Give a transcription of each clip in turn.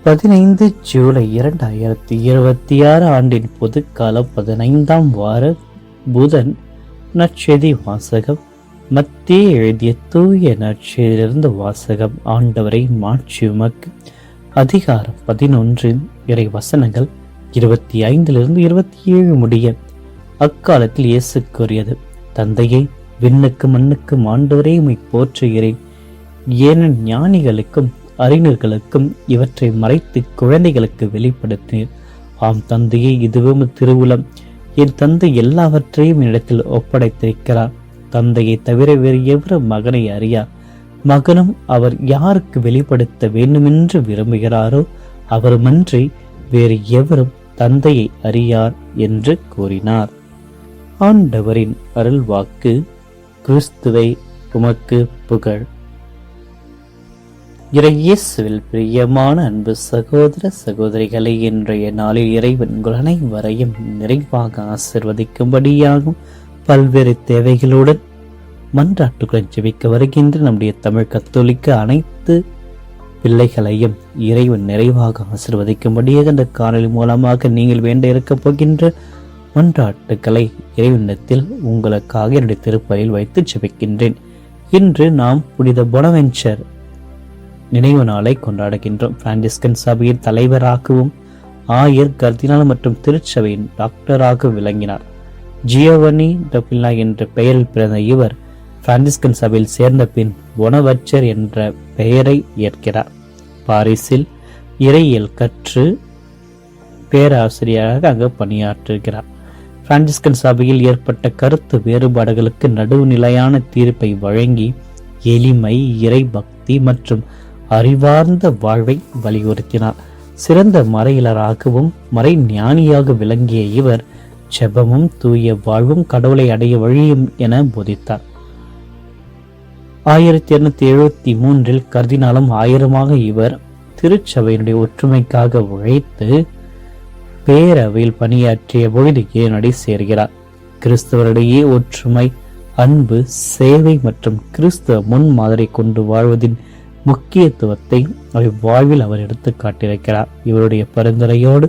15 ஜூலை 2026 ஆண்டின் பொதுக்கால 15ஆம் வார புதன் நற்செய்தி வாசகம். மத்தேயு எழுதிய தூய நற்செய்தியிலிருந்து வாசகம். ஆண்டவரை மாட்சி உமக்கு. அதிகாரம் 11, இறை வசனங்கள் 25 27 முடிய. அக்காலத்தில் இயேசு கூறியது: தந்தையை, விண்ணுக்கு மண்ணுக்கும் ஆண்டவரே உம்மை போற்றுகிறேன். ஏனென் ஞானிகளுக்கும் அறிஞர்களுக்கும் இவற்றை மறைத்து குழந்தைகளுக்கு வெளிப்படுத்தினீர். ஆம் தந்தையே, இதுவும் திருவுளம். என் தந்தை எல்லாவற்றையும் என்னிடத்தில் ஒப்படைத்திருக்கிறார். தந்தையை தவிர வேறு எவரும் மகனை அறியார். மகனும் அவர் யாருக்கு வெளிப்படுத்த வேண்டுமென்று விரும்புகிறாரோ அவருமன்றி வேறு எவரும் தந்தையை அறியார் என்று கூறினார். ஆண்டவரின் அருள்வாக்கு. கிறிஸ்துவை உமக்கு புகழ். இயேசுவில் பிரியமான அன்பு சகோதர சகோதரிகளை, இன்றைய நாளில் இறைவன் உங்கள் அனைவரையும் நிறைவாக ஆசிர்வதிக்கும்படியாகும் பல்வேறு தேவைகளுடன் மன்றாட்டுடன் ஜெபிக்க வருகின்ற நம்முடைய தமிழ் கத்தோலிக்க அனைத்து பிள்ளைகளையும் இறைவன் நிறைவாக ஆசிர்வதிக்கும்படியாக இந்த காணொலி மூலமாக நீங்கள் வேண்ட இருக்கப் போகின்ற மன்றாட்டுக்களை இறைவனத்தில் உங்களுக்காக என்னுடைய திருப்பலியில் வைத்து ஜெபிக்கின்றேன். இன்று நாம் புனித பொனவென்ச்சர் நினைவு நாளை கொண்டாடுகின்றோம். பிரான்சிஸ்கன் சபையின் தலைவராகவும் ஆயர், கர்தினால் மற்றும் திருச்சபையின் டாக்டராக விளங்கினார். ஜியோவனி டபில்லா என்ற பெயரில் பிறந்த இவர் பிரான்சிஸ்கன் சபையில் சேர்ந்த பின் பொனவென்ச்சர் என்ற பெயரை ஏற்கிறார். பாரிஸில் இறையியல் கற்று பேராசிரியராக அங்கு பணியாற்றுகிறார். பிரான்சிஸ்கன் சபையில் ஏற்பட்ட கருத்து வேறுபாடுகளுக்கு நடுவுநிலையான தீர்ப்பை வழங்கி எளிமை, இறை பக்தி மற்றும் அறிவார்ந்த வாழ்வை வலியுறுத்தினார். சிறந்த மறையிலராகவும் மறை ஞானியாக விளங்கிய இவர் ஜெபமும் தூய வாழ்வும் கடவுளை அடைய வழியும் என போதித்தார். 1273 கர்தினாலும் ஆயிரமாக இவர் திருச்சபையினுடைய ஒற்றுமைக்காக உழைத்து பேரவையில் பணியாற்றிய பொழுது ஏனடி சேர்கிறார். கிறிஸ்தவரிடையே ஒற்றுமை, அன்பு, சேவை மற்றும் கிறிஸ்தவ முன்மாதிரி கொண்டு வாழ்வதின் முக்கியத்துவத்தை வாழ்வில் அவர் எடுத்து காட்டியிருக்கிறார். இவருடைய பரிந்துரையோடு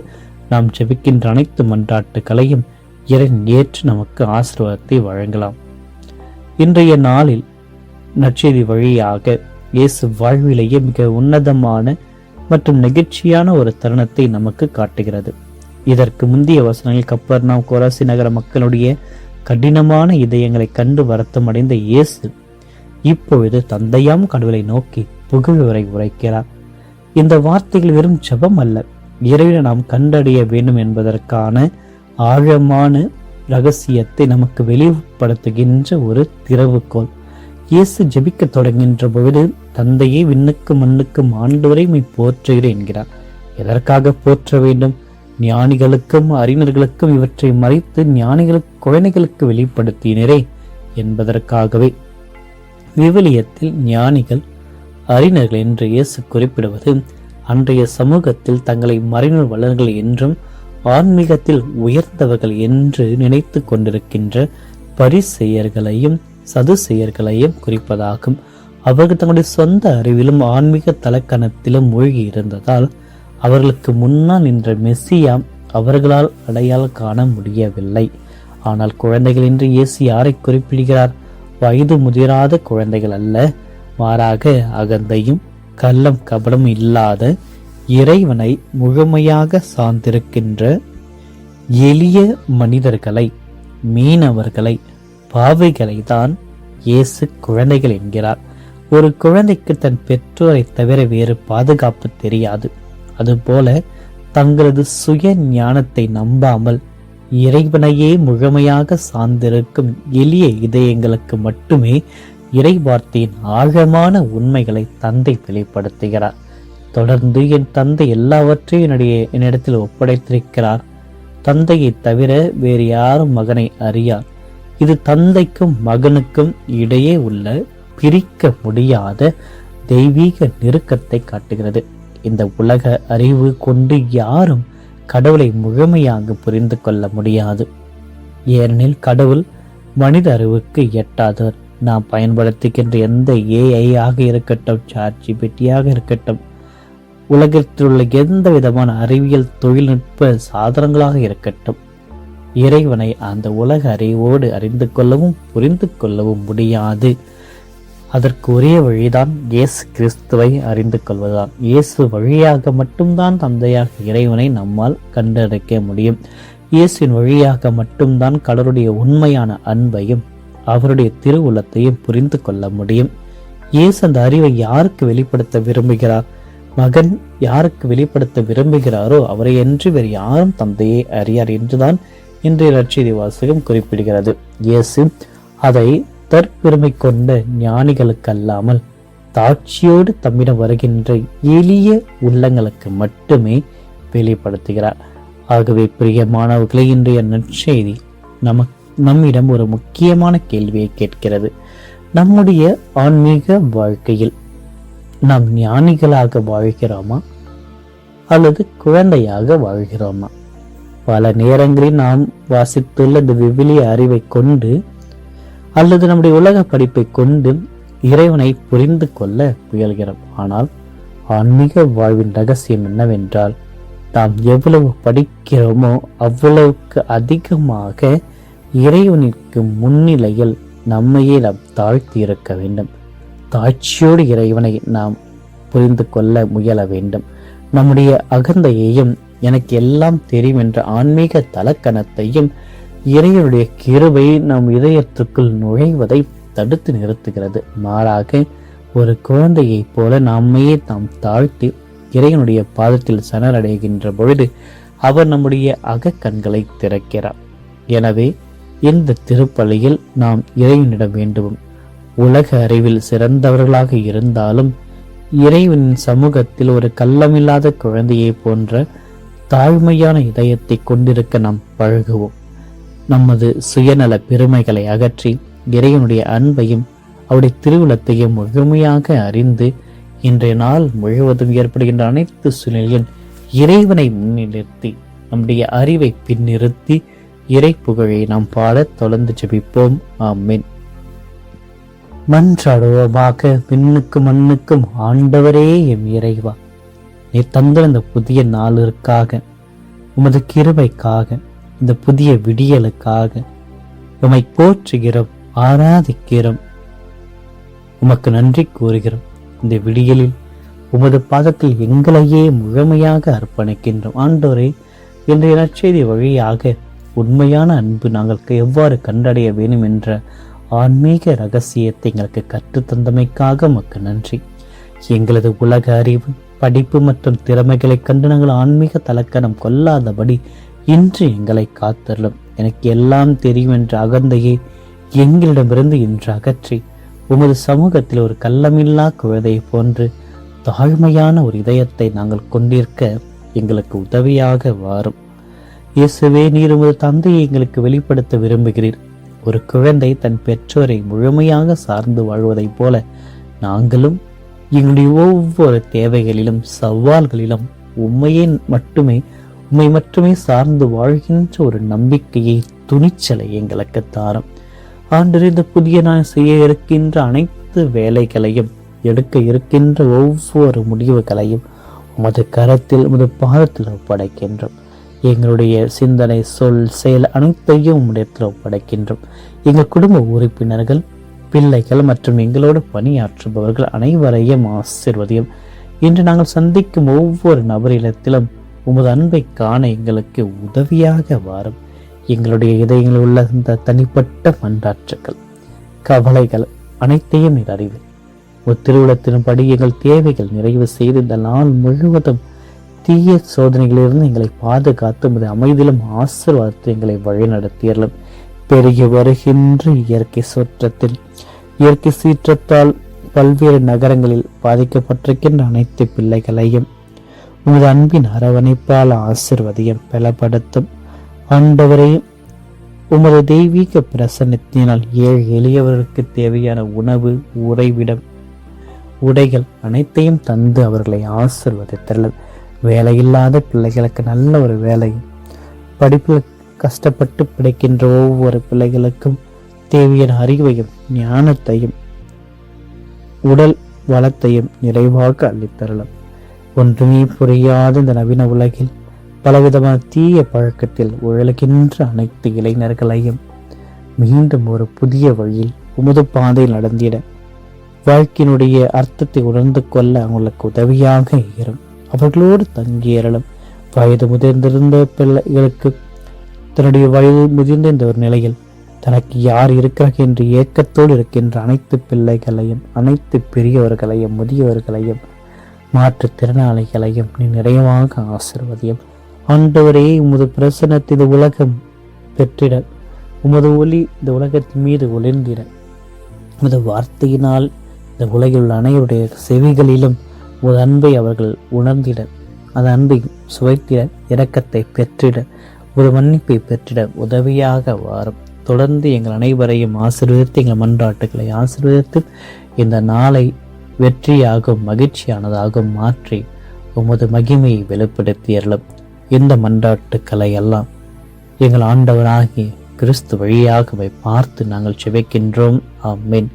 நாம் ஜெபிக்கின்ற அனைத்து மன்றாட்டுகளையும் இறைவன் ஏற்று நமக்கு ஆசீர்வாதத்தை வழங்கலாம். இன்றைய நாளில் நற்செய்தி வழியாக இயேசு வாழ்விலேயே மிக உன்னதமான மற்றும் நெகிழ்ச்சியான ஒரு தருணத்தை நமக்கு காட்டுகிறது. இதற்கு முந்தைய வசனங்கள் கப்பர்நாம், கொராசி நகர மக்களுடைய கடினமான இதயங்களை கண்டு வருத்தம் அடைந்த இயேசு இப்பொழுது தந்தையாம் கடவுளை நோக்கி புகழ்வரை உரைக்கிறார். இந்த வார்த்தைகள் வெறும் ஜெபம் அல்ல, இறைவனை நாம் கண்டடைய வேண்டும் என்பதற்கான ஆழமான ரகசியத்தை நமக்கு வெளிப்படுத்துகின்ற ஒரு திறவுகோல். இயேசு ஜெபிக்க தொடங்குகின்ற பொழுது தந்தையை, விண்ணுக்கு மண்ணுக்கும் ஆண்டவரை உம்மை போற்றுகிறேன் என்கிறார். எதற்காக போற்ற வேண்டும்? ஞானிகளுக்கும் அறிஞர்களுக்கும் இவற்றை மறைத்து ஞானிகளுக்கு குழந்தைகளுக்கு வெளிப்படுத்தினரே என்பதற்காகவே. விவிலியத்தில் ஞானிகள், அறிஞர்கள் என்று இயேசு குறிப்பிடுவது அன்றைய சமூகத்தில் தங்களை மறைநூல் வல்லுநர்கள் என்றும் ஆன்மீகத்தில் உயர்ந்தவர்கள் என்று நினைத்து கொண்டிருக்கின்ற பரிசேயர்களையும் சதுசேயர்களையும் குறிப்பதாகும். அவர்கள் தங்களுடைய சொந்த அறிவிலும் ஆன்மீக தலக்கணத்திலும் மூழ்கி இருந்ததால் அவர்களுக்கு முன்னால் நின்ற மெசியா அவர்களால் அடையாளம் காண முடியவில்லை. ஆனால் குழந்தைகள் என்று இயேசு யாரை குறிப்பிடுகிறார்? வயது முதிராத குழந்தைகள் அல்ல, மாறாக அகந்தையும் கள்ளம் கபடம் இல்லாத இறைவனை முழுமையாக சார்ந்திருக்கின்ற எளிய மனிதர்களை, மீனவர்களை, பாவைகளை தான் இயேசு குழந்தைகள் என்கிறார். ஒரு குழந்தைக்கு தன் பெற்றோரை தவிர வேறு பாதுகாப்பு தெரியாது. அதுபோல தங்களது சுய ஞானத்தை நம்பாமல் இறைவனையே முழுமையாக சார்ந்திருக்கும் எளிய இதயங்களுக்கு மட்டுமே இறை வார்த்தையின் ஆழமான உண்மைகளை தந்தை வெளிப்படுத்துகிறார். தொடர்ந்து என் தந்தை எல்லாவற்றையும் என்னிடத்தில் ஒப்படைத்திருக்கிறார். தந்தையை தவிர வேறு யாரும் மகனை அறியார். இது தந்தைக்கும் மகனுக்கும் இடையே உள்ள பிரிக்க முடியாத தெய்வீக நெருக்கத்தை காட்டுகிறது. இந்த உலக அறிவு கொண்டு யாரும் கடவுளை முழுமையாக புரிந்து கொள்ள முடியாது. ஏனெனில் கடவுள் மனித அறிவுக்கு எட்டாதவர். நாம் பயன்படுத்துகின்ற எந்த ஏஐ ஆக இருக்கட்டும், சாட் ஜிபிடி ஆக இருக்கட்டும், உலகத்தில் உள்ள எந்த விதமான அறிவியல் தொழில்நுட்ப சாதனங்களாக இருக்கட்டும், இறைவனை அந்த உலக அறிவோடு அறிந்து கொள்ளவும் புரிந்து கொள்ளவும் முடியாது. அதற்கு ஒரே வழிதான் இயேசு கிறிஸ்துவை அறிந்து கொள்வதுதான். இயேசு வழியாக மட்டும்தான் தந்தையாக இறைவனை நம்மால் கண்டறிக்க முடியும். இயேசுவின் வழியாக மட்டும்தான் கடவுளுடைய உண்மையான அன்பையும் அவருடைய திருவுளத்தையும் புரிந்து கொள்ள முடியும். இயேசு அந்த அறிவை யாருக்கு வெளிப்படுத்த விரும்புகிறார்? மகன் யாருக்கு வெளிப்படுத்த விரும்புகிறாரோ அவரை என்று வேறு யாரும் தந்தையை அறியார் என்றுதான் இன்றைய நற்செய்தி வாசகம் குறிப்பிடுகிறது. இயேசு அதை தற்பெருமை கொண்ட ஞானிகளுக்கு அல்லாமல் தாட்சியோடு தம்மிடம் வருகின்ற எளிய உள்ளங்களுக்கு மட்டுமே வெளிப்படுத்துகிறார். ஆகவே பிரியமானவர்களை, இன்றைய நற்செய்தி நம்மிடம் ஒரு முக்கியமான கேள்வியை கேட்கிறது. நம்முடைய ஆன்மீக வாழ்க்கையில் நாம் ஞானிகளாக வாழ்கிறோமா அல்லது குழந்தையாக வாழ்கிறோமா? பல நேரங்களில் நாம் வாசித்துள்ள இந்த விவிலிய அறிவை கொண்டு அல்லது நம்முடைய உலக படிப்பை கொண்டு இறைவனை புரிந்து கொள்ள முயல்கிறோம். ஆனால் ஆன்மீக வாழ்வின் ரகசியம் என்னவென்றால், நாம் எவ்வளவு படிக்கிறோமோ அவ்வளவுக்கு அதிகமாக இறைவனுக்கு முன்னிலையில் நம்மையே நாம் தாழ்த்தி இருக்க வேண்டும். தாட்சியோடு இறைவனை நாம் புரிந்து கொள்ள முயல வேண்டும். நம்முடைய அகந்தையையும் எனக்கு எல்லாம் தெரியும் என்ற ஆன்மீக தலக்கணத்தையும் இறைவனுடைய கிருபை நம் இதயத்துக்குள் நுழைவதை தடுத்து நிறுத்துகிறது. மாறாக ஒரு குழந்தையைப் போல நம்மையே நாம் தாழ்த்தி இறைவனுடைய பாதத்தில் சரணடைகின்ற பொழுது அவர் நம்முடைய அகக்கண்களை திறக்கிறார். எனவே இந்த திருப்பலியில் நாம் இறைவனிடம் வேண்டுவோம். உலக அறிவில் சிறந்தவர்களாக இருந்தாலும் இறைவனின் சமூகத்தில் ஒரு கள்ளமில்லாத குழந்தையை போன்ற தாழ்மையான இதயத்தை கொண்டிருக்க நாம் பழகுவோம். நமது சுயநல பெருமைகளை அகற்றி இறைவனுடைய அன்பையும் அவருடைய திருவுளத்தையும் முழுமையாக அறிந்து இன்றைய நாள் முழுவதும் ஏற்படுகின்ற அனைத்து சூழ்நிலையும் இறைவனை முன்னிறுத்தி நம்முடைய அறிவை பின்னிறுத்தி இறை புகழை நாம் பாட தொடர்ந்து ஜெபிப்போம். ஆமென். மன்றாடுவோமாக. விண்ணுக்கும் மண்ணுக்கும் ஆண்டவரே எம் இறைவா, நீ தந்த இந்த புதிய நாளிற்காக, உமது கிருபைக்காக, இந்த புதிய விடியலுக்காக உம்மை போற்றுகிறோம், ஆராதிக்கிறோம், உமக்கு நன்றி கூறுகிறோம். இந்த விடியலில் உமது பாதத்தில் எங்களையே முழுமையாக அர்ப்பணிக்கின்றோம். ஆண்டவரே, இன்றைய நற்செய்தி வழியாக உண்மையான அன்பு நாங்கள் எவ்வாறு கண்டடைய வேண்டும் என்ற ஆன்மீக ரகசியத்தை எங்களுக்கு கற்றுத்தந்தமைக்காக உமக்கு நன்றி. எங்களது உலக அறிவு, படிப்பு மற்றும் திறமைகளை கண்டு நாங்கள் ஆன்மீக தலக்கணம் கொள்ளாதபடி இன்று எங்களை காத்தருளும். எனக்கு எல்லாம் தெரியும் என்ற அகந்தையை எங்களிடமிருந்து இன்று அகற்றி உமது சமூகத்தில் ஒரு கள்ளமில்லா குழந்தையை போன்று தாழ்மையான ஒரு இதயத்தை நாங்கள் கொண்டிருக்க எங்களுக்கு உதவியாக வாரும். இயேசுவே, நீர் உமது தந்தையை எங்களுக்கு வெளிப்படுத்த விரும்புகிறீர். ஒரு குழந்தை தன் பெற்றோரை முழுமையாக சார்ந்து வாழ்வதைப் போல நாங்களும் எங்களுடைய ஒவ்வொரு தேவைகளிலும் சவால்களிலும் உம்மை மட்டுமே சார்ந்து வாழ்கின்ற ஒரு நம்பிக்கையை, துணிச்சலை எங்களுக்கு தாரும். ஆண்டு இந்த புதிய நான் செய்ய இருக்கின்ற அனைத்து வேலைகளையும், எடுக்க இருக்கின்ற ஒவ்வொரு முடிவுகளையும் உமது கரத்தில், உமது பாதத்தில் ஒப்படைக்கின்றோம். எங்களுடைய சிந்தனை, சொல், செயல் அனைத்தையும் உம்முடையத்தில் ஒப்படைக்கின்றோம். எங்கள் குடும்ப உறுப்பினர்கள், பிள்ளைகள் மற்றும் எங்களோடு பணியாற்றுபவர்கள் அனைவரையும் ஆசீர்வதியும். இன்று நாங்கள் சந்திக்கும் ஒவ்வொரு நபரிடத்திலும் உமது அன்பை காண எங்களுக்கு உதவியாக வாரும். எங்களுடைய இதயங்களில் உள்ள இந்த தனிப்பட்ட மன்றாற்றுக்கள், கவலைகள் அனைத்தையும் நீர் அறிவு. திருவுளத்தின்படி எங்கள் தேவைகள் நிறைவு செய்து இந்த நாள் முழுவதும் தீய சோதனைகளிலிருந்து எங்களை பாதுகாத்து உமது அமைதியிலும் ஆசீர்வாதத்தை எங்களை வழிநடத்தியலும். பெருகி வருகின்ற இயற்கை சீற்றத்தால் பல்வேறு நகரங்களில் பாதிக்கப்பட்டிருக்கின்ற அனைத்து பிள்ளைகளையும் உமது அன்பின் அரவணைப்பால் ஆசீர்வதியும் பலப்படுத்தும். ஆண்டவரே, உமது தெய்வீக பிரசன்னத்தினால் ஏழை எளியவர்களுக்கு தேவையான உணவு, உறைவிடம், உடைகள் அனைத்தையும் தந்து அவர்களை ஆசீர்வதித்தல். வேலையில்லாத பிள்ளைகளுக்கு நல்ல ஒரு வேலையும், படிப்பில் கஷ்டப்பட்டு பிடிக்கின்ற ஒவ்வொரு பிள்ளைகளுக்கும் தேவையான அறிவையும் ஞானத்தையும் உடல் வளத்தையும் நிறைவாக அளித்தரலாம். ஒன்றுமே புரியாத இந்த நவீன உலகில் பலவிதமான தீய பழக்கத்தில் உழலுகின்ற அனைத்து இளைஞர்களையும் மீண்டும் ஒரு புதிய வழியில் உமது பாதையில் நடந்திட, வாழ்க்கையினுடைய அர்த்தத்தை உணர்ந்து கொள்ள அவங்களுக்கு உதவியாக இரும். அவர்களோடு தங்கியறலும். வயது முதிர்ந்திருந்த பிள்ளைகளுக்கு தன்னுடைய வயது முதிர்ந்த இந்த ஒரு நிலையில் தனக்கு யார் இருக்கிறார் என்று ஏக்கத்தோடு இருக்கின்ற அனைத்து பிள்ளைகளையும், அனைத்து பெரியவர்களையும், முதியவர்களையும், மாற்றுத்திறனாளிகளையும் நீ நிறைவாக ஆசீர்வதியும். ஆண்டவரே, உமது பிரசன்னத்தை இந்த உலகம் பெற்றிட, உமது ஒளி இந்த உலகத்தின் மீது ஒளிர்ந்திட, உமது வார்த்தையினால் இந்த உலகில் உள்ள அனைவருடைய செவிகளிலும் உமது அன்பை அவர்கள் உணர்ந்திட, அந்த அன்பை சுவைத்திட, இரக்கத்தை பெற்றிட, ஒரு மன்னிப்பை பெற்றிட உதவியாக வாரும். தொடர்ந்து எங்கள் அனைவரையும் ஆசீர்வதித்து, எங்கள் மன்றாட்டுகளை ஆசீர்வதித்து, இந்த நாளை வெற்றியாகும் மகிழ்ச்சியானதாகவும் மாற்றி உமது மகிமையை வெளிப்படுத்தி அருளும். இந்த மன்றாட்டுக்களை எல்லாம் எங்கள் ஆண்டவராகிய கிறிஸ்து வழியாகவே பார்த்து நாங்கள் செபிக்கின்றோம். ஆமென்.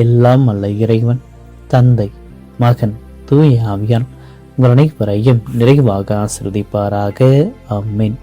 எல்லாம் அல்ல இறைவன், தந்தை, மகன், தூய ஆவியார் உங்கள் அனைவரையும் நிறைவாக ஆசீர்வதிப்பாராக. ஆமென்.